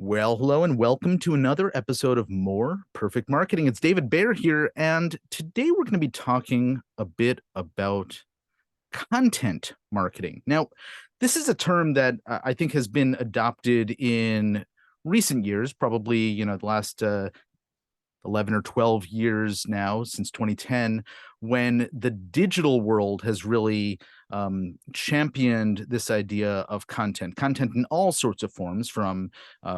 Well, hello and welcome to another episode of More Perfect Marketing. It's David Baer here, and today we're going to be talking a bit about content marketing. Now, this is a term that I think has been adopted in recent years, probably, the last 11 or 12 years now, since 2010, when the digital world has really championed this idea of content in all sorts of forms, from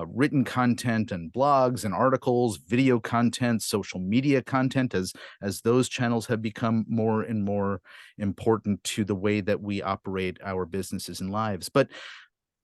written content and blogs and articles, video content, social media content, as those channels have become more and more important to the way that we operate our businesses and lives. But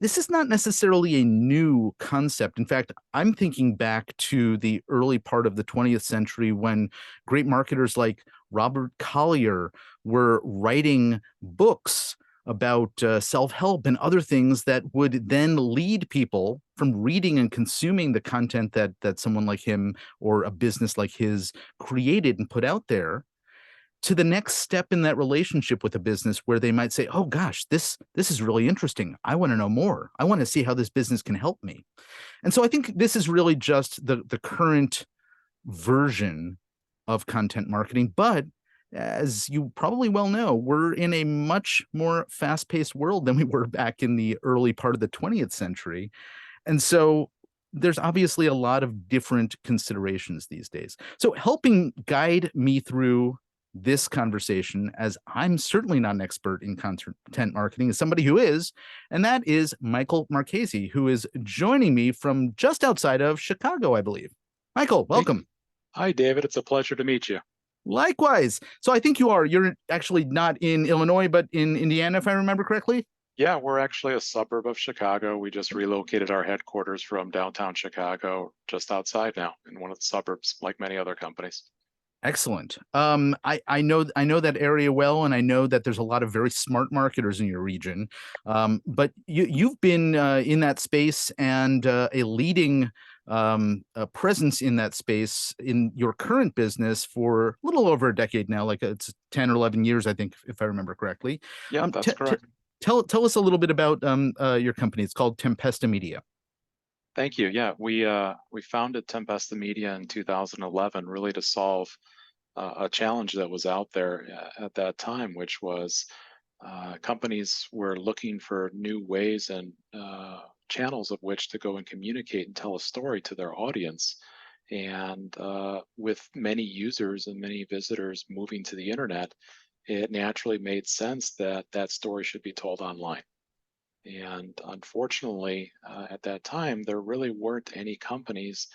this is not necessarily a new concept. In fact, I'm thinking back to the early part of the 20th century when great marketers like Robert Collier were writing books about self-help and other things that would then lead people from reading and consuming the content that someone like him or a business like his created and put out there to the next step in that relationship with a business where they might say, "Oh gosh, this is really interesting. I want to know more. I want to see how this business can help me." And so I think this is really just the current version of content marketing. But as you probably well know, we're in a much more fast-paced world than we were back in the early part of the 20th century. And so there's obviously a lot of different considerations these days. So helping guide me through this conversation, as I'm certainly not an expert in content marketing, is somebody who is, and that is Michael Marchese, who is joining me from just outside of Chicago, I believe. Michael, Hey, welcome. hi, David. It's a pleasure to meet you. Likewise. So I think you're actually not in Illinois, but in Indiana, if I remember correctly. Yeah, we're actually a suburb of Chicago. We just relocated our headquarters from downtown Chicago, just outside now, in one of the suburbs, like many other companies. Excellent. I know that area well, and I know that there's a lot of very smart marketers in your region. But you've been in that space and a leading presence in that space in your current business for a little over a decade now, like it's 10 or 11 years, I think, if I remember correctly. Yep, Um, that's t t correct. tell us a little bit about your company. It's called Tempesta Media. Thank you. Yeah, we founded Tempesta Media in 2011, really to solve a challenge that was out there at that time, which was companies were looking for new ways and channels of which to go and communicate and tell a story to their audience. And with many users and many visitors moving to the internet, it naturally made sense that that story should be told online. And unfortunately, at that time, there really weren't any companies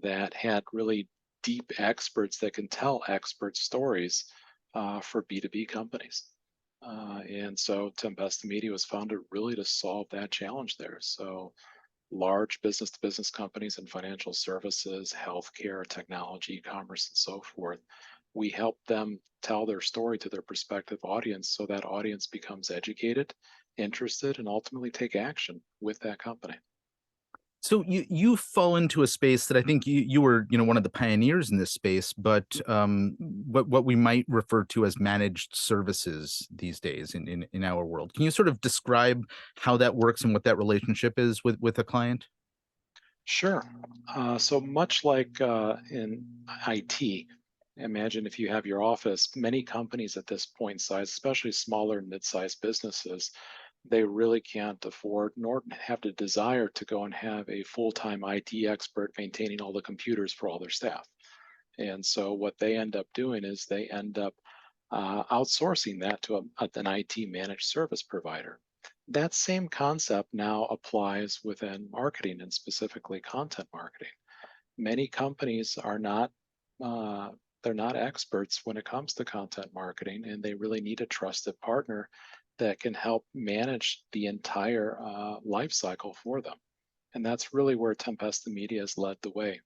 that had really deep experts that can tell expert stories for B2B companies. And so Tempesta Media was founded really to solve that challenge there. So large business to business companies in financial services, healthcare, technology, commerce, and so forth, we help them tell their story to their prospective audience so that audience becomes educated, interested, and ultimately take action with that company. So you fall into a space that I think you were, one of the pioneers in this space, but what we might refer to as managed services these days in our world. Can you sort of describe how that works and what that relationship is with a client? Sure. So much like in IT, imagine if you have your office, many companies at this point in size, especially smaller and mid-sized businesses, they really can't afford nor have the desire to go and have a full-time IT expert maintaining all the computers for all their staff. And so what they end up doing is they end up outsourcing that to an IT managed service provider. That same concept now applies within marketing and specifically content marketing. Many companies are not uh, they're not experts when it comes to content marketing, and they really need a trusted partner that can help manage the entire life cycle for them. And that's really where Tempesta Media has led the way.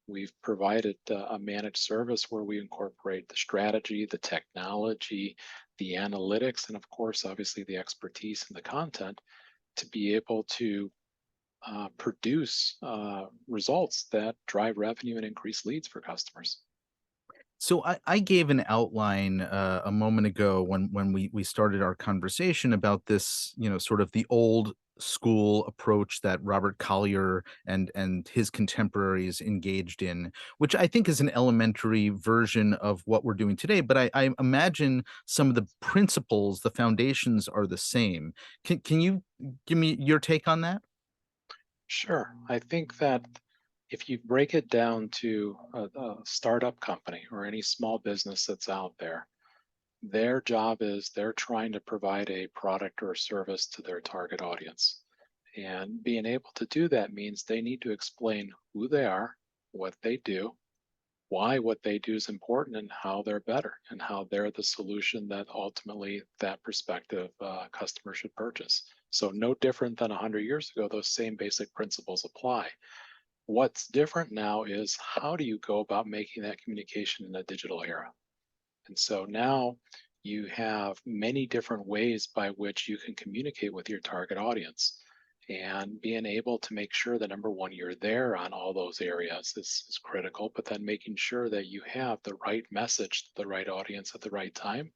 We've provided a managed service where we incorporate the strategy, the technology, the analytics, and of course, obviously, the expertise and the content to be able to produce results that drive revenue and increase leads for customers. So I gave an outline a moment ago when we started our conversation about this, sort of the old school approach that Robert Collier and his contemporaries engaged in, which I think is an elementary version of what we're doing today. But I imagine some of the principles, the foundations are the same. Can you give me your take on that? Sure. I think that if you break it down to a startup company or any small business that's out there, their job is they're trying to provide a product or a service to their target audience. And being able to do that means they need to explain who they are, what they do, why what they do is important, and how they're better, and how they're the solution that ultimately that prospective customer should purchase. So no different than 100 years ago, those same basic principles apply. What's different now is how do you go about making that communication in a digital era? And so now you have many different ways by which you can communicate with your target audience. And being able to make sure that number one, you're there on all those areas is critical, but then making sure that you have the right message to the right audience at the right time.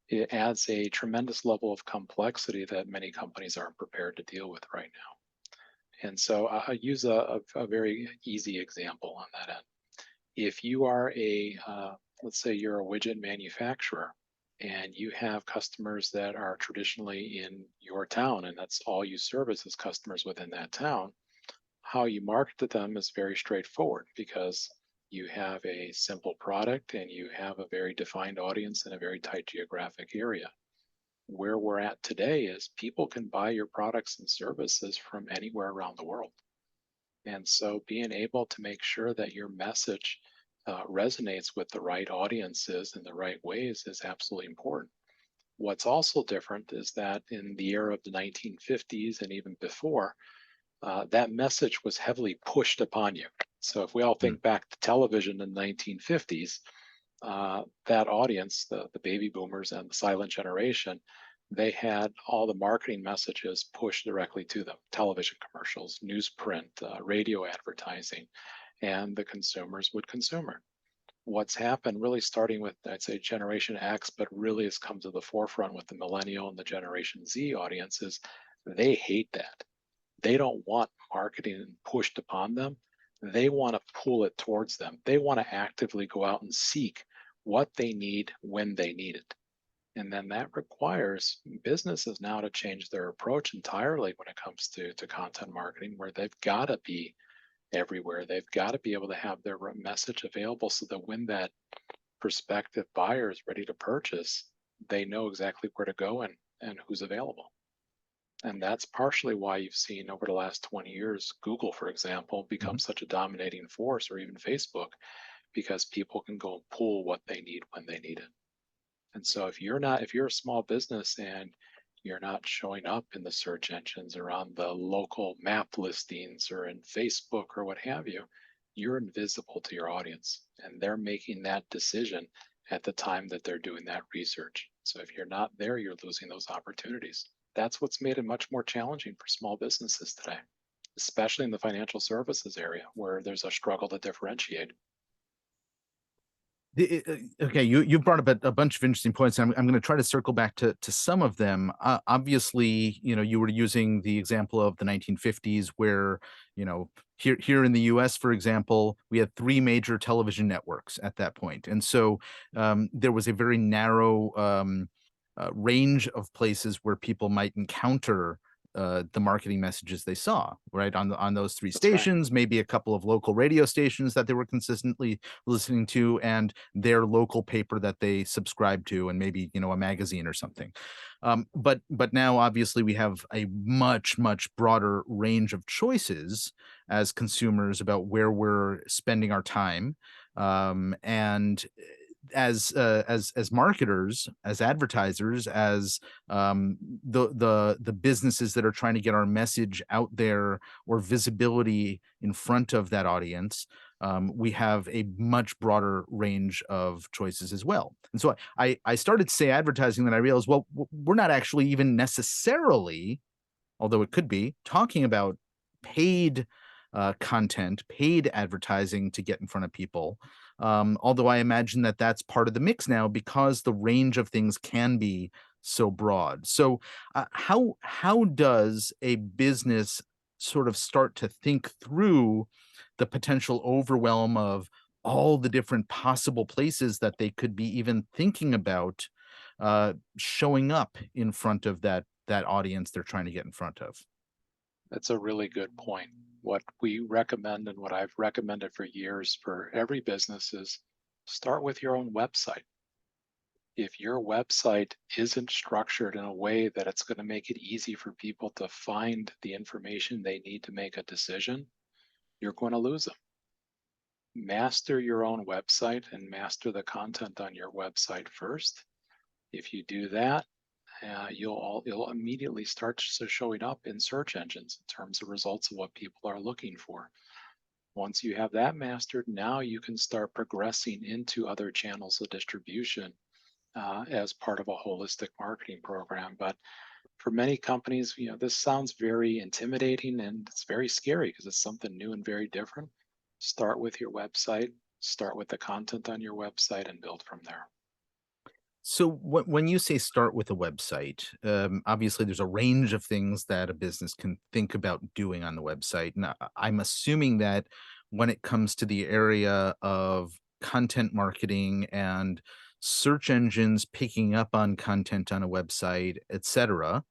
It adds a tremendous level of complexity that many companies aren't prepared to deal with right now. And so I use a very easy example on that end. If you are let's say you're a widget manufacturer and you have customers that are traditionally in your town and that's all you service is customers within that town, how you market to them is very straightforward because you have a simple product and you have a very defined audience in a very tight geographic area. Where we're at today is people can buy your products and services from anywhere around the world. And so being able to make sure that your message resonates with the right audiences in the right ways is absolutely important. What's also different is that in the era of the 1950s and even before, that message was heavily pushed upon you. So if we all Mm. think back to television in the 1950s, that audience, the baby boomers and the silent generation, they had all the marketing messages pushed directly to them: television commercials, newsprint, radio advertising, and the consumers would consume it. What's happened really starting with, I'd say, Generation X, but really has come to the forefront with the millennial and the Generation Z audiences, they hate that. They don't want marketing pushed upon them. They want to pull it towards them. They want to actively go out and seek what they need when they need it. And then that requires businesses now to change their approach entirely when it comes to content marketing, where they've got to be everywhere. They've got to be able to have their message available so that when that prospective buyer is ready to purchase, they know exactly where to go and who's available. And that's partially why you've seen over the last 20 years, Google, for example, become Mhm. such a dominating force, or even Facebook, because people can go and pull what they need when they need it. And so if you're a small business and you're not showing up in the search engines or on the local map listings or in Facebook or what have you, you're invisible to your audience. And they're making that decision at the time that they're doing that research. So if you're not there, you're losing those opportunities. That's what's made it much more challenging for small businesses today, especially in the financial services area where there's a struggle to differentiate. Okay, you brought up a bunch of interesting points. I'm going to try to circle back to some of them. Obviously, you were using the example of the 1950s, where here in the U.S., for example, we had three major television networks at that point, and so there was a very narrow range of places where people might encounter the marketing messages they saw right on those three That's right. stations, maybe a couple of local radio stations that they were consistently listening to, and their local paper that they subscribed to, and maybe a magazine or something. But now obviously we have a much broader range of choices as consumers about where we're spending our time, and as marketers, as advertisers, as the businesses that are trying to get our message out there or visibility in front of that audience, we have a much broader range of choices as well. And so I started to say advertising, then I realized, well, we're not actually even necessarily, although it could be, talking about paid content, paid advertising to get in front of people. Although I imagine that that's part of the mix now because the range of things can be so broad. So how does a business sort of start to think through the potential overwhelm of all the different possible places that they could be even thinking about showing up in front of that audience they're trying to get in front of? That's a really good point. What we recommend and what I've recommended for years for every business is start with your own website. If your website isn't structured in a way that it's going to make it easy for people to find the information they need to make a decision, you're going to lose them. Master your own website and master the content on your website first. If you do that, you'll immediately start showing up in search engines in terms of results of what people are looking for. Once you have that mastered, now you can start progressing into other channels of distribution as part of a holistic marketing program. But for many companies, this sounds very intimidating and it's very scary because it's something new and very different. Start with your website, start with the content on your website, and build from there. So when you say start with a website, obviously there's a range of things that a business can think about doing on the website. And I'm assuming that when it comes to the area of content marketing and search engines picking up on content on a website, etc.,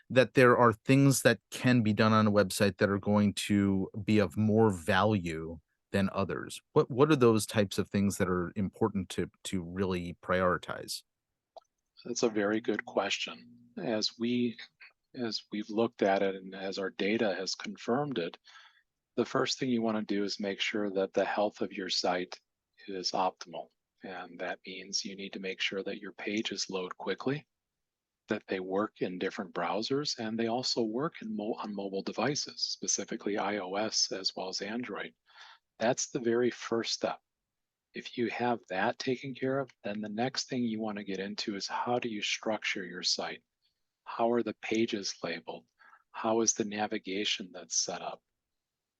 that there are things that can be done on a website that are going to be of more value than others. What are those types of things that are important to really prioritize? That's a very good question. As we've looked at it and as our data has confirmed it, the first thing you want to do is make sure that the health of your site is optimal. And that means you need to make sure that your pages load quickly, that they work in different browsers, and they also work on mobile devices, specifically iOS as well as Android. That's the very first step. If you have that taken care of, then the next thing you want to get into is how do you structure your site? How are the pages labeled? How is the navigation that's set up?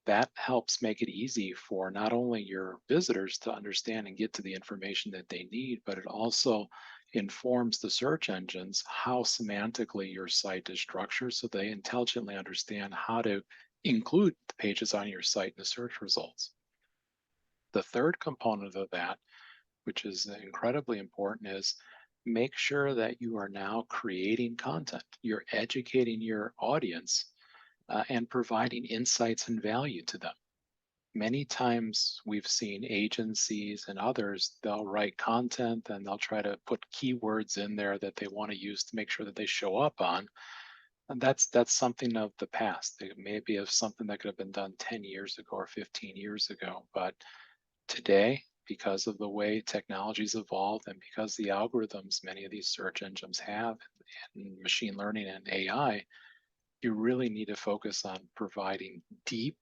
That helps make it easy for not only your visitors to understand and get to the information that they need, but it also informs the search engines how semantically your site is structured so they intelligently understand how to include the pages on your site in the search results. The third component of that, which is incredibly important, is make sure that you are now creating content. You're educating your audience and providing insights and value to them. Many times we've seen agencies and others, they'll write content and they'll try to put keywords in there that they want to use to make sure that they show up on. And that's something of the past. It may be of something that could have been done 10 years ago or 15 years ago. But today, because of the way technology's evolved and because the algorithms many of these search engines have and machine learning and AI, you really need to focus on providing deep,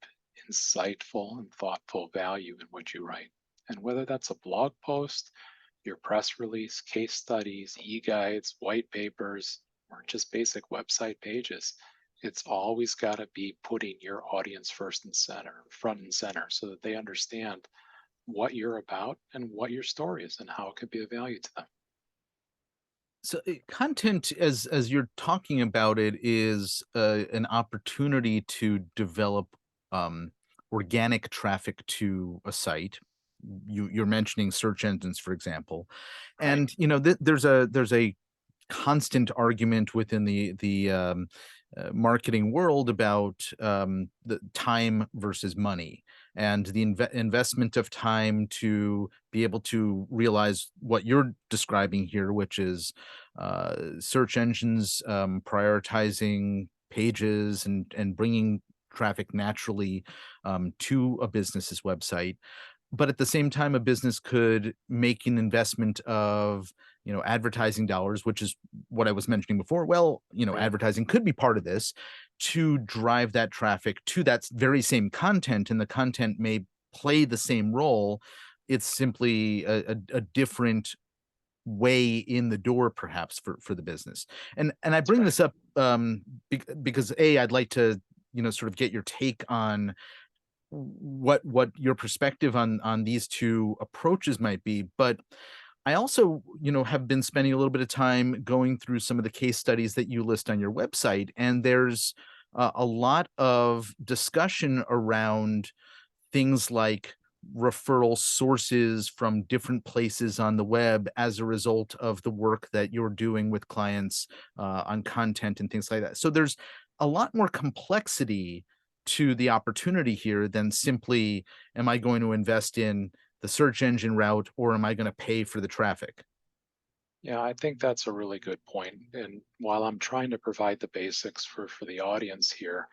insightful, and thoughtful value in what you write. And whether that's a blog post, your press release, case studies, e-guides, white papers, or just basic website pages, it's always got to be putting your audience front and center, so that they understand what you're about and what your story is and how it could be of value to them. So content, as you're talking about it, is an opportunity to develop um, organic traffic to a site. You're mentioning search engines, for example, Right. and there's a constant argument within the marketing world about the time versus money and the investment of time to be able to realize what you're describing here, which is search engines prioritizing pages and bringing traffic naturally to a business's website. But at the same time, a business could make an investment of advertising dollars, which is what I was mentioning before. Well, Right. advertising could be part of this to drive that traffic to that very same content, and the content may play the same role. It's simply a different way in the door, perhaps, for the business. And I That's bring right. this up because I'd like to sort of get your take on what your perspective on these two approaches might be. But I also, have been spending a little bit of time going through some of the case studies that you list on your website, and there's a lot of discussion around things like referral sources from different places on the web as a result of the work that you're doing with clients on content and things like that. So there's a lot more complexity to the opportunity here than simply, am I going to invest in the search engine route or am I going to pay for the traffic? Yeah, I think that's a really good point. And while I'm trying to provide the basics for the audience here,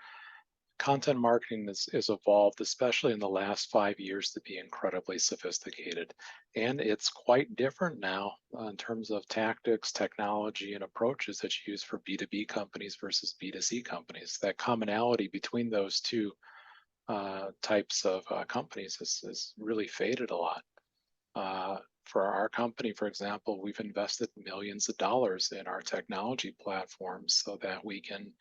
content marketing is evolved, especially in the last 5 years, to be incredibly sophisticated. And it's quite different now in terms of tactics, technology, and approaches that you use for B2B companies versus B2C companies. That commonality between those two types of companies has really faded a lot. For our company, for example, we've invested millions of dollars in our technology platforms so that we can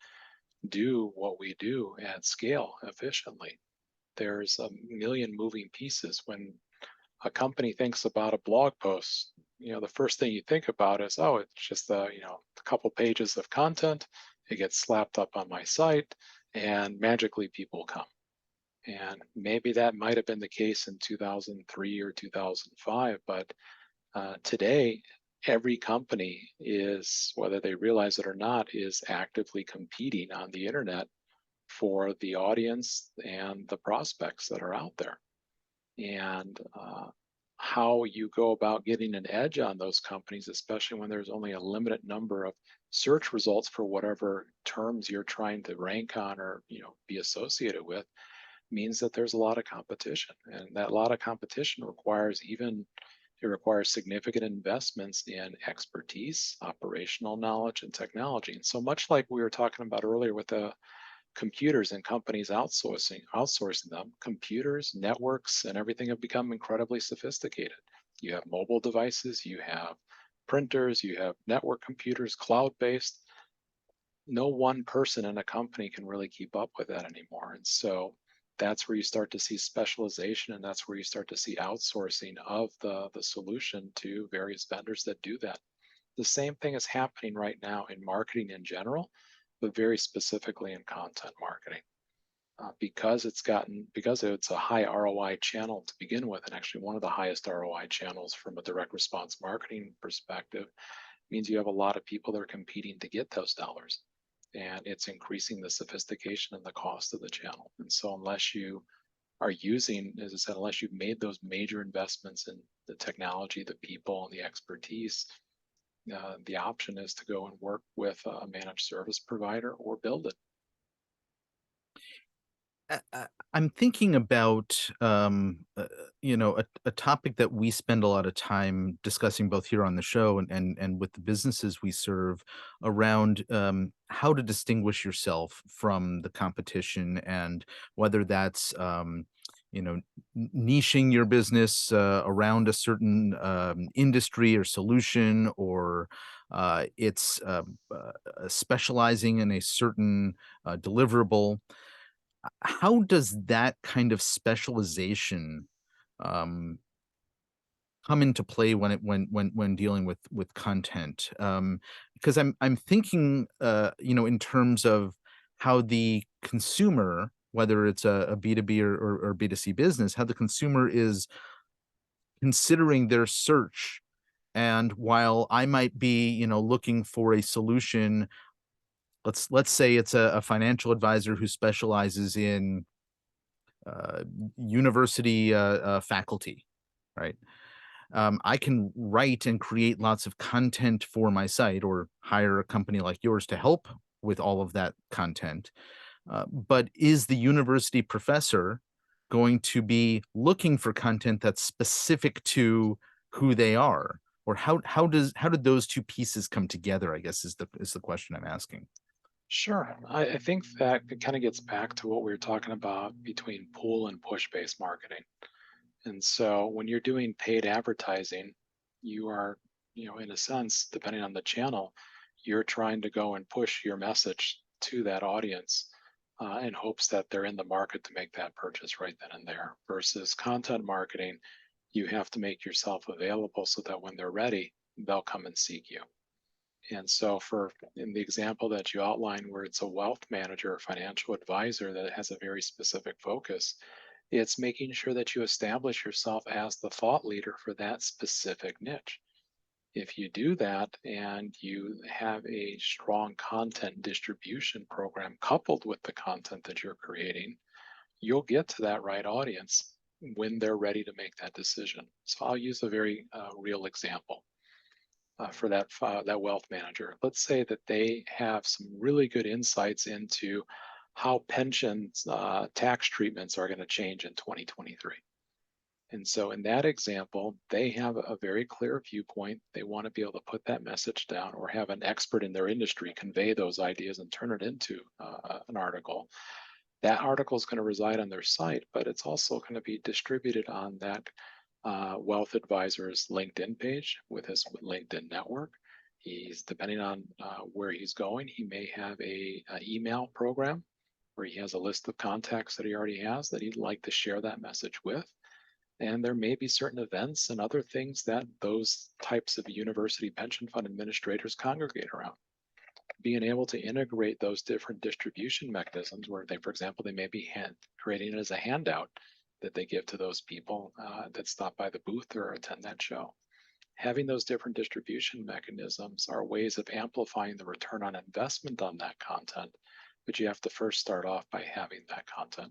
do what we do at scale efficiently. There's a million moving pieces. When a company thinks about a blog post, the first thing you think about is, oh, it's just a couple pages of content. It gets slapped up on my site, and magically people come. And maybe that might have been the case in 2003 or 2005, but today, every company is, whether they realize it or not, is actively competing on the internet for the audience and the prospects that are out there. And how you go about getting an edge on those companies, especially when there's only a limited number of search results for whatever terms you're trying to rank on or be associated with, means that there's a lot of competition, and that lot of competition requires significant investments in expertise, operational knowledge, and technology. And so much like we were talking about earlier with the computers and companies outsourcing them, computers, networks, and everything have become incredibly sophisticated. You have mobile devices, you have printers, you have network computers, cloud-based. No one person in a company can really keep up with that anymore. And so that's where you start to see specialization, and that's where you start to see outsourcing of the solution to various vendors that do that. The same thing is happening right now in marketing in general, but very specifically in content marketing. Because it's a high ROI channel to begin with, and actually one of the highest ROI channels from a direct response marketing perspective, means you have a lot of people that are competing to get those dollars. And it's increasing the sophistication and the cost of the channel. And so unless you are using, as I said, unless you've made those major investments in the technology, the people, and the expertise, the option is to go and work with a managed service provider or build it. I'm thinking about, a topic that we spend a lot of time discussing both here on the show and with the businesses we serve around how to distinguish yourself from the competition, and whether that's, you know, niching your business around a certain industry or solution, or it's specializing in a certain deliverable. How does that kind of specialization um, come into play when when dealing with content? Because I'm thinking, in terms of how the consumer, whether it's a B2B or B2C business, how the consumer is considering their search. And while I might be, looking for a solution, let's say it's a financial advisor who specializes in uh, university faculty, right? I can write and create lots of content for my site, or hire a company like yours to help with all of that content. But is the university professor going to be looking for content that's specific to who they are? Or how did those two pieces come together, I guess, is the question I'm asking. Sure. I think that it kind of gets back to what we were talking about between pull and push based marketing. And so when you're doing paid advertising, you are, in a sense, depending on the channel, you're trying to go and push your message to that audience in hopes that they're in the market to make that purchase right then and there. Versus content marketing, You have to make yourself available so that when they're ready, they'll come and seek you. And so, for in the example that you outlined, where it's a wealth manager or financial advisor that has a very specific focus, it's making sure that you establish yourself as the thought leader for that specific niche. If you do that and you have a strong content distribution program coupled with the content that you're creating, you'll get to that right audience when they're ready to make that decision. So I'll use a very real example for that wealth manager. Let's say that they have some really good insights into how pensions tax treatments are going to change in 2023. And so, in that example, they have a very clear viewpoint. They want to be able to put that message down or have an expert in their industry convey those ideas and turn it into an article. That article is going to reside on their site, but it's also going to be distributed on that wealth advisor's LinkedIn page with his LinkedIn network. He's depending on where he's going, he may have a email program where he has a list of contacts that he already has that he'd like to share that message with. And there may be certain events and other things that those types of university pension fund administrators congregate around. Being able to integrate those different distribution mechanisms where they, for example, they may be creating it as a handout that they give to those people that stop by the booth or attend that show. Having those different distribution mechanisms are ways of amplifying the return on investment on that content, but you have to first start off by having that content.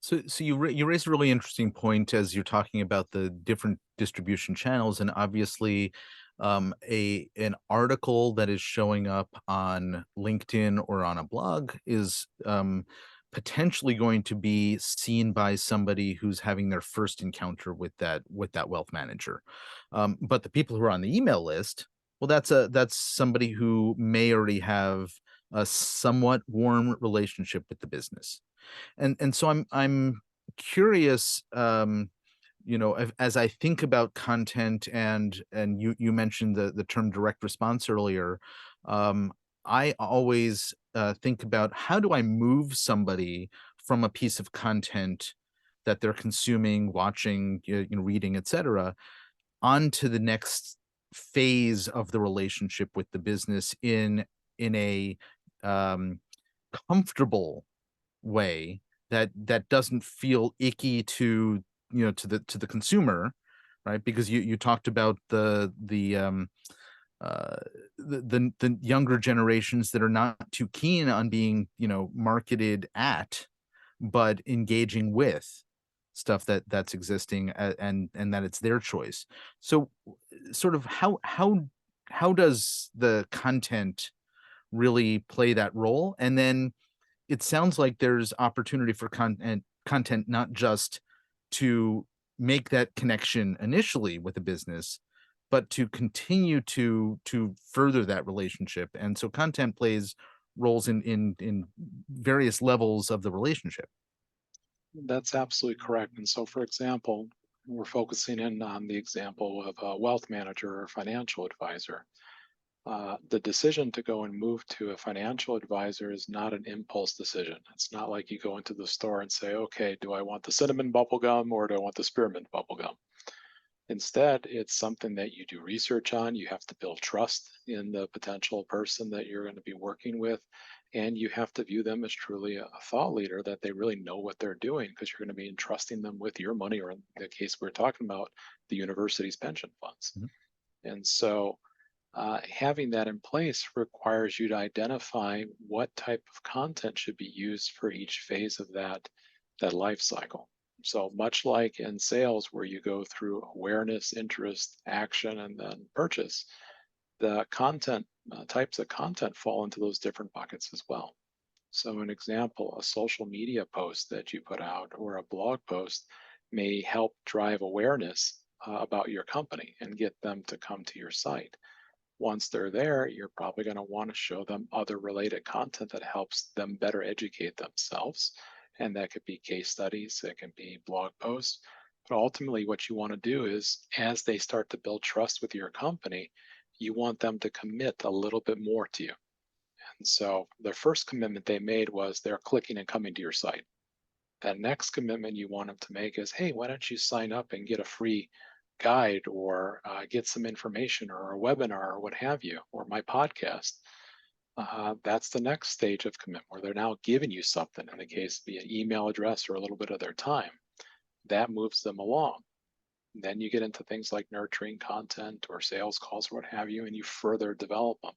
So you raised a really interesting point as you're talking about the different distribution channels, and obviously, a an article that is showing up on LinkedIn or on a blog is potentially going to be seen by somebody who's having their first encounter with that wealth manager. But the people who are on the email list, well, that's somebody who may already have a somewhat warm relationship with the business. And so I'm curious, as I think about content, and you mentioned the term direct response earlier. I always think about, how do I move somebody from a piece of content that they're consuming, watching, reading, etc., onto the next phase of the relationship with the business in a um, comfortable way that doesn't feel icky to, to the consumer, right? Because you talked about uh the younger generations that are not too keen on being, marketed at, but engaging with stuff that's existing, and that it's their choice. So sort of how does the content really play that role? And then it sounds like there's opportunity for content not just to make that connection initially with a business, but to continue to further that relationship. And so content plays roles in various levels of the relationship. That's absolutely correct. And so, for example, we're focusing in on the example of a wealth manager or financial advisor. The decision to go and move to a financial advisor is not an impulse decision. It's not like you go into the store and say, okay, do I want the cinnamon bubble gum or do I want the spearmint bubble gum? Instead, it's something that you do research on. You have to build trust in the potential person that you're going to be working with. And you have to view them as truly a thought leader, that they really know what they're doing, because you're going to be entrusting them with your money, or in the case we're talking about, the university's pension funds. Mhm. And so having that in place requires you to identify what type of content should be used for each phase of that life cycle. So much like in sales, where you go through awareness, interest, action, and then purchase, the content types of content fall into those different buckets as well. So, an example, a social media post that you put out or a blog post may help drive awareness about your company and get them to come to your site. Once they're there, you're probably going to want to show them other related content that helps them better educate themselves. And that could be case studies, it can be blog posts. But ultimately, what you want to do is, as they start to build trust with your company, you want them to commit a little bit more to you. And so their first commitment they made was they're clicking and coming to your site. That next commitment you want them to make is, hey, why don't you sign up and get a free guide or get some information or a webinar or what have you, or my podcast. That's the next stage of commitment where they're now giving you something in the case via email address or a little bit of their time. That moves them along. Then you get into things like nurturing content or sales calls or what have you, and you further develop them.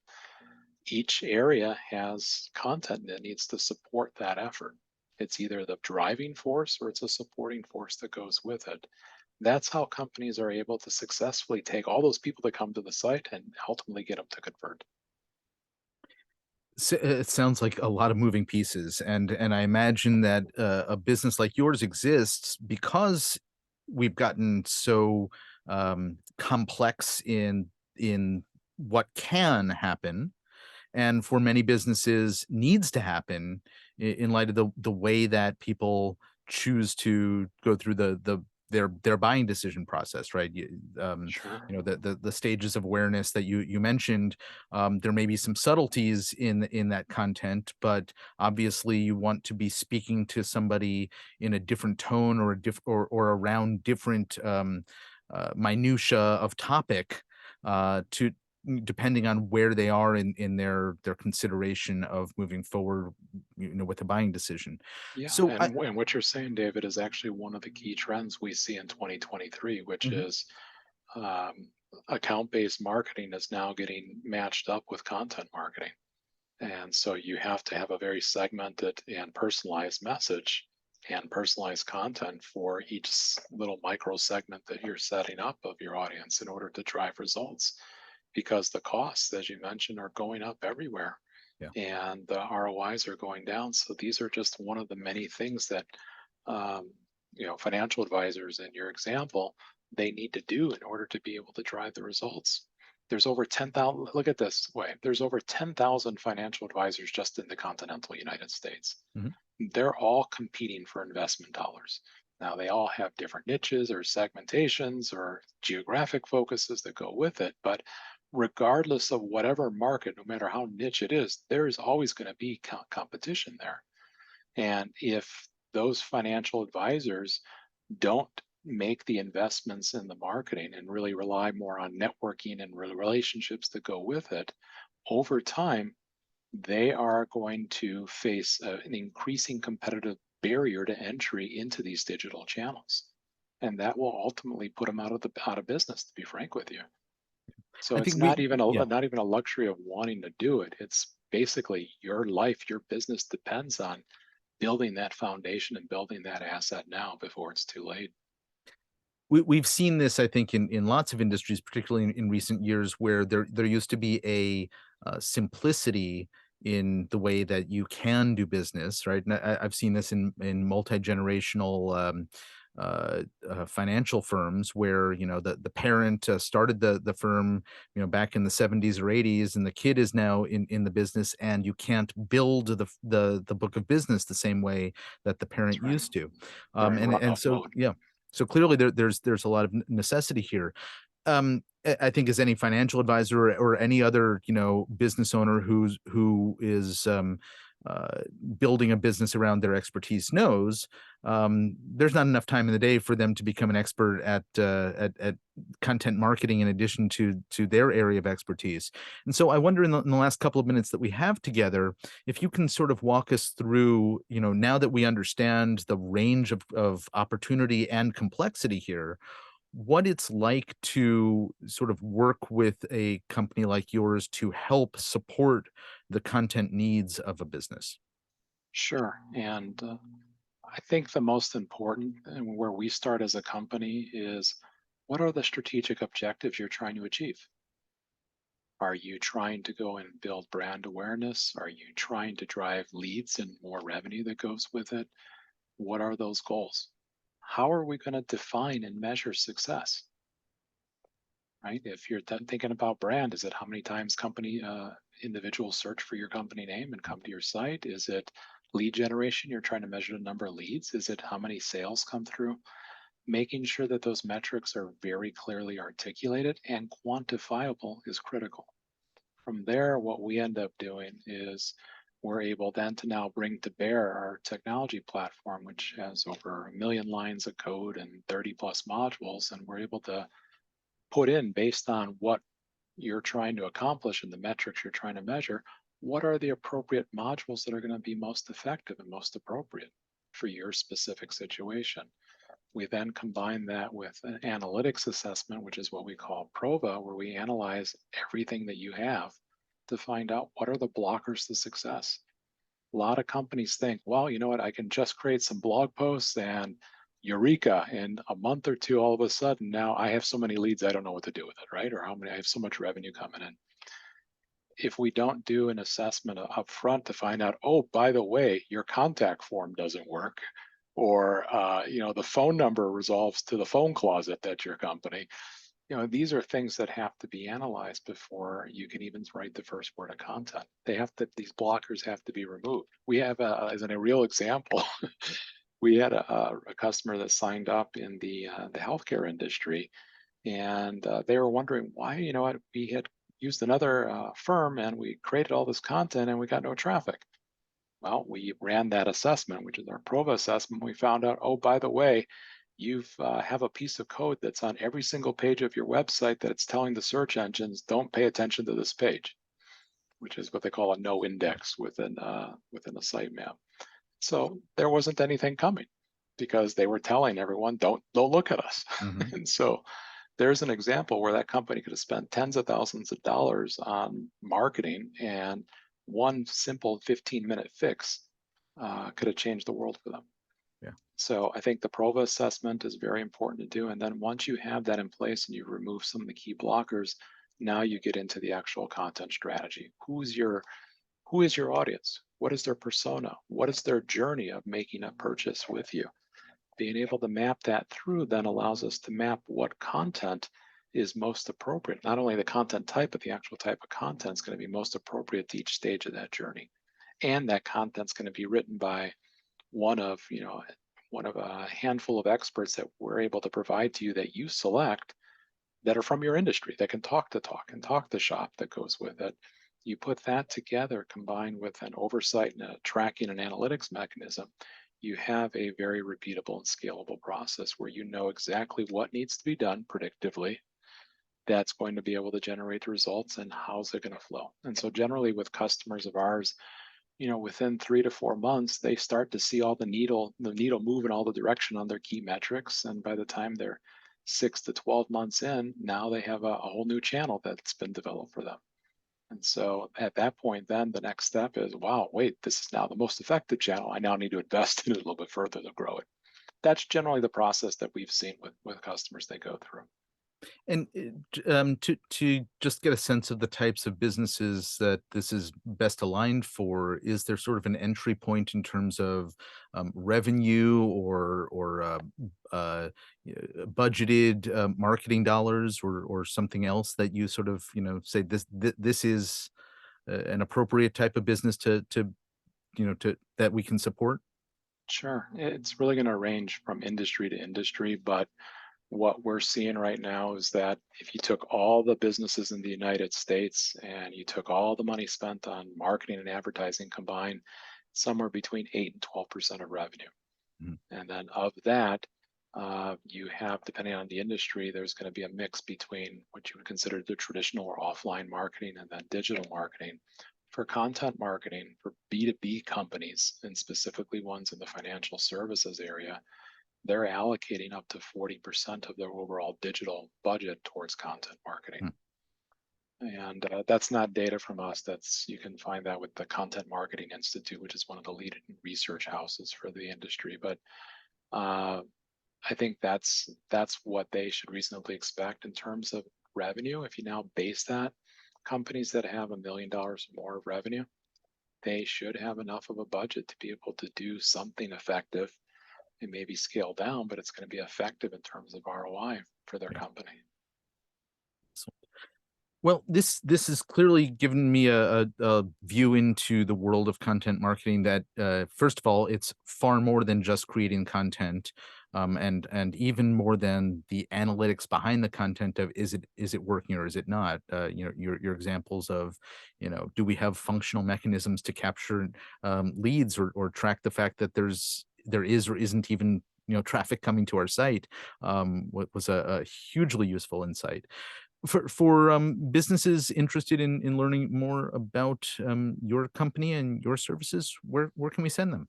Each area has content that needs to support that effort. It's either the driving force or it's a supporting force that goes with it. That's how companies are able to successfully take all those people that come to the site and ultimately get them to convert. It sounds like a lot of moving pieces, and I imagine that a business like yours exists because we've gotten so complex in what can happen, and for many businesses needs to happen in light of the way that people choose to go through their buying decision process, right? Sure. The stages of awareness that you mentioned. There may be some subtleties in that content, but obviously you want to be speaking to somebody in a different tone or or around different minutia of topic to depending on where they are in their consideration of moving forward, with the buying decision. Yeah, So I and what you're saying, David, is actually one of the key trends we see in 2023, which Mhm. is um, account-based marketing is now getting matched up with content marketing. And so you have to have a very segmented and personalized message and personalized content for each little micro segment that you're setting up of your audience in order to drive results. Because the costs, as you mentioned, are going up everywhere Yeah. and the ROIs are going down. So these are just one of the many things that um, financial advisors in your example, they need to do in order to be able to drive the results. There's over 10,000, look at this way, there's over 10,000 financial advisors just in the continental United States. Mhm. They're all competing for investment dollars. Now, they all have different niches or segmentations or geographic focuses that go with it, but regardless of whatever market, no matter how niche it is, there is always going to be competition there. And if those financial advisors don't make the investments in the marketing and really rely more on networking and relationships that go with it, over time, they are going to face an increasing competitive barrier to entry into these digital channels. And that will ultimately put them out of business, to be frank with you. So I it's think not we even yeah. not even a luxury of wanting to do it. It's basically your life, your business depends on building that foundation and building that asset now before it's too late. We've seen this, I think, in lots of industries, particularly in recent years, where there used to be a simplicity in the way that you can do business, right? And I've seen this in multi-generational financial firms where the parent started the firm back in the 70s or 80s, and the kid is now in the business, and you can't build the book of business the same way that the parent That's right. used to, They're in and run-up so mode. yeah. So clearly there's a lot of necessity here. I think as any financial advisor or any other, business owner who is uh, building a business around their expertise knows, there's not enough time in the day for them to become an expert at content marketing in addition to their area of expertise. And so I wonder in the last couple of minutes that we have together, if you can sort of walk us through, now that we understand the range of opportunity and complexity here, what it's like to sort of work with a company like yours to help support the content needs of a business. Sure. And I think the most important and where we start as a company is what are the strategic objectives you're trying to achieve? Are you trying to go and build brand awareness? Are you trying to drive leads and more revenue that goes with it? What are those goals? How are we going to define and measure success? Right? If you're thinking about brand, is it how many times company individuals search for your company name and come to your site? Is it lead generation? You're trying to measure the number of leads. Is it how many sales come through? Making sure that those metrics are very clearly articulated and quantifiable is critical. From there, what we end up doing is we're able then to now bring to bear our technology platform, which has over 1 million lines of code and 30 plus modules. And we're able to put in, based on what you're trying to accomplish and the metrics you're trying to measure, what are the appropriate modules that are going to be most effective and most appropriate for your specific situation. We then combine that with an analytics assessment, which is what we call PROVA, where we analyze everything that you have to find out what are the blockers to success. A lot of companies think, well, you know what, I can just create some blog posts and eureka, in a month or two, all of a sudden, now I have so many leads, I don't know what to do with it, right? Or how many, I have so much revenue coming in. If we don't do an assessment up front to find out, oh, by the way, your contact form doesn't work, or the phone number resolves to the phone closet at your company. These are things that have to be analyzed before you can even write the first word of content. These blockers have to be removed. We have, as in a real example, we had a customer that signed up in the healthcare industry, and they were wondering why, we had used another firm and we created all this content and we got no traffic. Well, we ran that assessment, which is our PROVA assessment. We found out, oh, by the way, you have a piece of code that's on every single page of your website that it's telling the search engines, don't pay attention to this page, which is what they call a no index within a sitemap. So there wasn't anything coming because they were telling everyone, don't look at us. Mm-hmm. And so there's an example where that company could have spent tens of thousands of dollars on marketing, and one simple 15-minute fix could have changed the world for them. Yeah. So I think the PROVA assessment is very important to do. And then once you have that in place and you remove some of the key blockers, now you get into the actual content strategy. Who is your audience? What is their persona? What is their journey of making a purchase with you? Being able to map that through then allows us to map what content is most appropriate. Not only the content type, but the actual type of content is going to be most appropriate to each stage of that journey. And that content's going to be written by one of a handful of experts that we're able to provide to you that you select, that are from your industry, that can talk the shop that goes with it. You put that together, combined with an oversight and a tracking and analytics mechanism, you have a very repeatable and scalable process where you know exactly what needs to be done predictively that's going to be able to generate the results and how's it going to flow. And so generally with customers of ours, within 3 to 4 months, they start to see all the needle move in all the direction on their key metrics. And by the time they're 6 to 12 months in, now they have a whole new channel that's been developed for them. And so at that point, then the next step is, wow, wait, this is now the most effective channel. I now need to invest in it a little bit further to grow it. That's generally the process that we've seen with customers they go through. And to just get a sense of the types of businesses that this is best aligned for, is there sort of an entry point in terms of revenue or budgeted marketing dollars or something else that you sort of say this is an appropriate type of business to that we can support? Sure. It's really going to range from industry to industry, but what we're seeing right now is that if you took all the businesses in the United States and you took all the money spent on marketing and advertising combined, somewhere between 8 and 12% of revenue. Mhm. And then of that, you have, depending on the industry, there's going to be a mix between what you would consider the traditional or offline marketing and then digital marketing. For content marketing, for B2B companies, and specifically ones in the financial services area, they're allocating up to 40% of their overall digital budget towards content marketing. And that's not data from us. You can find that with the Content Marketing Institute, which is one of the leading research houses for the industry. But I think that's what they should reasonably expect in terms of revenue. If you now base that, companies that have $1 million or more of revenue, they should have enough of a budget to be able to do something effective. It may be scaled down, but it's going to be effective in terms of ROI for their Yeah. company. Well, this has clearly given me a view into the world of content marketing that, first of all, it's far more than just creating content, and even more than the analytics behind the content of is it working or is it not? Your examples of, do we have functional mechanisms to capture leads or track the fact that there is or isn't even traffic coming to our site, what was a hugely useful insight for businesses interested in learning more about your company and your services. Where can we send them?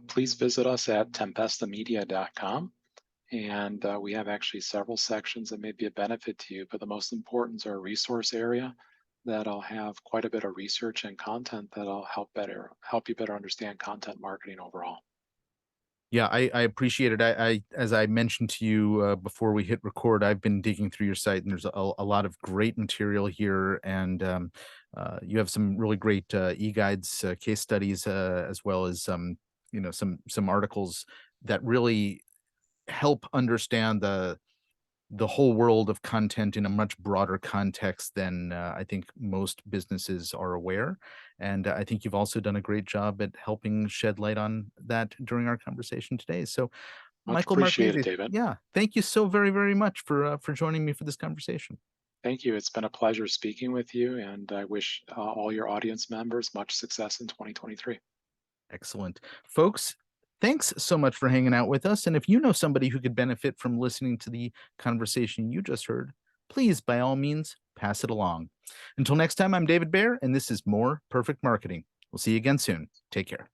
Please visit us at tempestamedia.com. And we have actually several sections that may be a benefit to you, but the most important is our resource area that'll have quite a bit of research and content that'll help you better understand content marketing overall. Yeah, I appreciate it. As I mentioned to you before we hit record, I've been digging through your site, and there's a lot of great material here, and you have some really great e-guides, case studies, as well as some articles that really help understand the whole world of content in a much broader context than I think most businesses are aware. And I think you've also done a great job at helping shed light on that during our conversation today. So, Much Michael appreciated, Marchese, David. yeah, thank you so very, very much for joining me for this conversation. Thank you. It's been a pleasure speaking with you, and I wish all your audience members much success in 2023. Excellent. Folks, thanks so much for hanging out with us. And if you know somebody who could benefit from listening to the conversation you just heard, please, by all means, pass it along. Until next time, I'm David Baer, and this is More Perfect Marketing. We'll see you again soon. Take care.